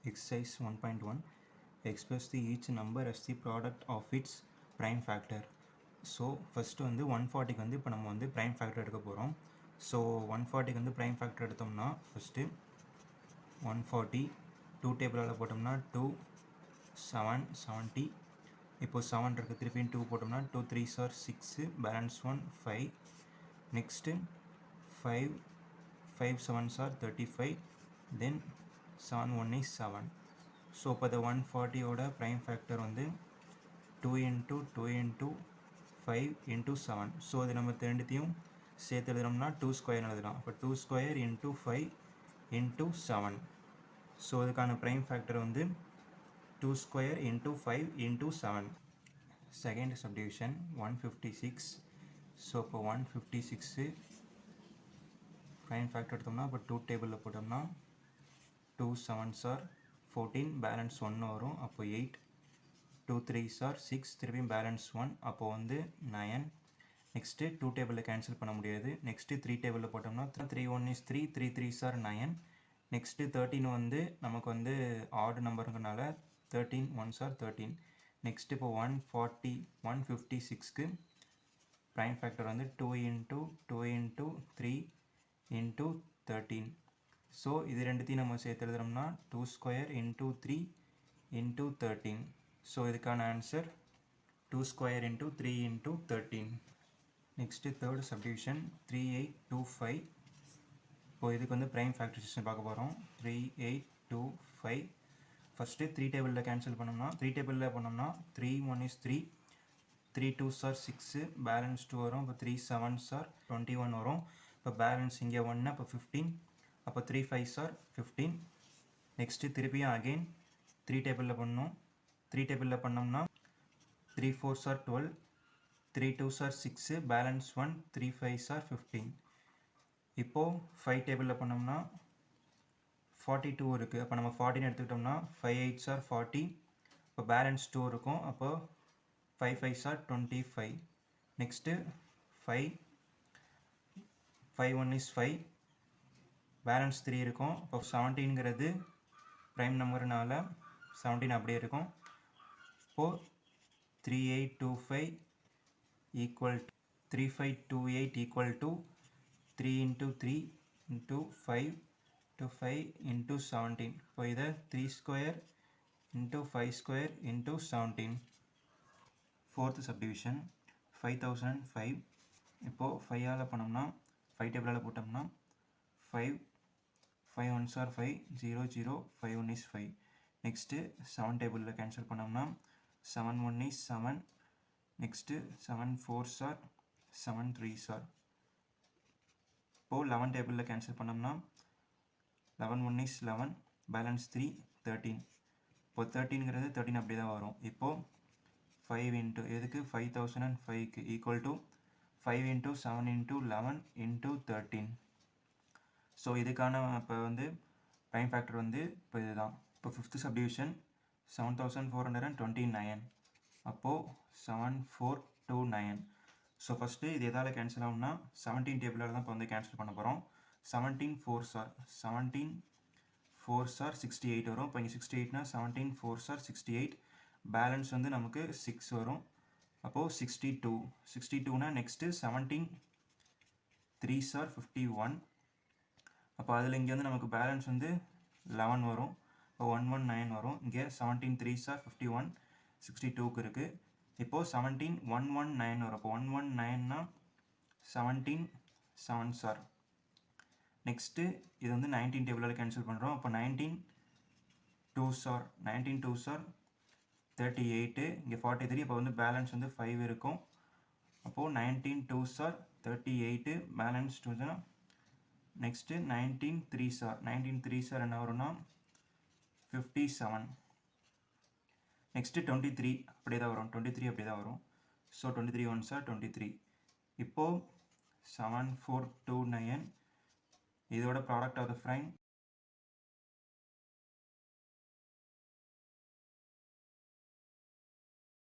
Exercise 1.1 express the each number as the product of its prime factor. So first வந்து 140க்கு வந்து இப்போ நம்ம வந்து ப்ரைம் ஃபேக்டர் எடுக்க போகிறோம். ஸோ 140க்கு வந்து ப்ரைம் ஃபேக்டர் எடுத்தோம்னா ஃபஸ்ட்டு 140 டூ டேபிளால் போட்டோம்னா 2 7 70. இப்போது 7 இருக்குது, திருப்பியும் 2 போட்டோம்னா 2 3 sir 6, balance 1 5. Next 5 5 7 sir 35, then 7 1 is 7. So இப்போ இந்த 140யோட ப்ரைம் ஃபேக்டர் வந்து 2 into 2 into 5 into 7. ஸோ இது நம்ம ரெண்டுத்தையும் சேர்த்து எழுதுனோம்னா 2 ஸ்கொயர் எழுதலாம். இப்போ 2 ஸ்கொயர் into 5 into 7. ஸோ இதுக்கான ப்ரைம் ஃபேக்டர் வந்து 2 square into 5 into 7. Second subdivision 156. So இப்போ 156 ப்ரைம் ஃபேக்டர் எடுத்தோம்னா இப்போ 2 டேபிளில் போட்டோம்னா 2 7s are 14, பேலன்ஸ் 1 வரும், அப்போ 8. 2 3s are 6, திருப்பியும் பேலன்ஸ் 1, அப்போ வந்து 9. நெக்ஸ்ட்டு 2 டேபிளில் கேன்சல் பண்ண முடியாது. நெக்ஸ்ட்டு 3 டேபிளில் போட்டோம்னா 3 1 is 3, 3 3s are 9. நெக்ஸ்ட்டு 13 வந்து நமக்கு வந்து ஆட் நம்பருங்கனால 13 1s are 13. நெக்ஸ்ட்டு இப்போ 156க்கு ப்ரைம் ஃபேக்டர் வந்து 2 into 2 into 3 into 13. ஸோ இது ரெண்டுத்தையும் நம்ம சேர்த்து எழுதுனோம்னா 2 ஸ்கொயர் into 3 into 13. ஸோ இதுக்கான answer 2 square into 3 into 13. Next third subdivision 3825. இப்போ இதுக்கு வந்து ப்ரைம் ஃபேக்டரைசேஷன் பார்க்க போகிறோம். 3825 ஃபஸ்ட்டு 3 டேபிளில் கேன்சல் பண்ணோம்னா 3 டேபிளில் பண்ணோம்னா 3 1 is 3, 3 2s are 6, பேலன்ஸ் 2 வரும், இப்போ 3 7s are 21 வரும், இப்போ பேலன்ஸ் இங்கே 1, அப்போ 15, அப்போ 3 5s are 15. நெக்ஸ்ட்டு திருப்பியும் அகெயின் 3 டேபிளில் பண்ணணும். 3 டேபிளில் பண்ணோம்னா 3 4s are 12, 3 2s are 6, balance 1, 3 5s are 15. இப்போது 5 டேபிளில் பண்ணோம்னா 42 இருக்குது, அப்போ நம்ம 14 எடுத்துக்கிட்டோம்னா 5 8s are 40, இப்போ பேலன்ஸ் 2 இருக்கும், அப்போ 5 5s are 25. Next 5 1 is 5, balance 3 இருக்கும், இப்போ 17ங்கிறது ப்ரைம் நம்பர்னால 17 அப்படியே இருக்கும். இப்போது 3825 equal 3528 equal to 3 into 3 into 5 to 5 into 17. இப்போ இதை 3 square into 5 square into 17. Fourth subdivision 5005. இப்போது 5ஆல் பண்ணோம்னா 5 டேபிளால் போட்டோம்னா 5 5 1s are 5, 0 0, 5 1 is 5. நெக்ஸ்ட்டு 7 டேபிளில் கேன்சல் பண்ணோம்னா 7 1 is 7. Next 7 4s are 7 3s are. இப்போது 11 டேபிளில் கேன்சல் பண்ணோம்னா 11 1 is 11, பேலன்ஸ் 3 13. இப்போது 13ங்கிறது 13 அப்படி தான் வரும். இப்போது 5 into எதுக்கு 5005க்கு equal to 5 into 7 into 11 into 13. So இதுக்கான இப்போ வந்து ப்ரைம் ஃபேக்டர் வந்து இப்போ இதுதான். இப்போ ஃபிஃப்த்து சப்டிவிஷன் 7429. அப்போது 7429. ஸோ ஃபஸ்ட்டு இது எதால் கேன்சல் ஆகும்னா 17 டேபிளால் தான் இப்போ வந்து கேன்சல் பண்ண போகிறோம். 17 4s are 68 வரும். இப்போ இங்கே 68னா 17 4s are 68, பேலன்ஸ் வந்து நமக்கு 6 வரும், அப்போது 62னா நெக்ஸ்ட்டு 17 3s are 51. அப்போ அதில் இங்கே வந்து நமக்கு பேலன்ஸ் வந்து 11 வரும், இப்போ 119 வரும். இங்கே 17 3s are 51, 62க்கு இருக்குது. இப்போது 17 119 வரும், அப்போ 119னா 17 7s are. நெக்ஸ்ட்டு இது வந்து 19 டேபிளால் கேன்சல் பண்ணுறோம். அப்போ 19 2s are 38, இங்கே 43, அப்போ வந்து பேலன்ஸ் வந்து 5 இருக்கும், அப்போது 19 2s are 38, பேலன்ஸ் 2 தான். நெக்ஸ்ட்டு 19 3s are என்ன வரும்னா 57. நெக்ஸ்ட்டு 23 அப்படியே தான் வரும், 23 அப்படியே தான் வரும். So 23 1s are 23. இப்போது 7429 இதோட ப்ராடக்ட் ஆஃப் த ப்ரைம்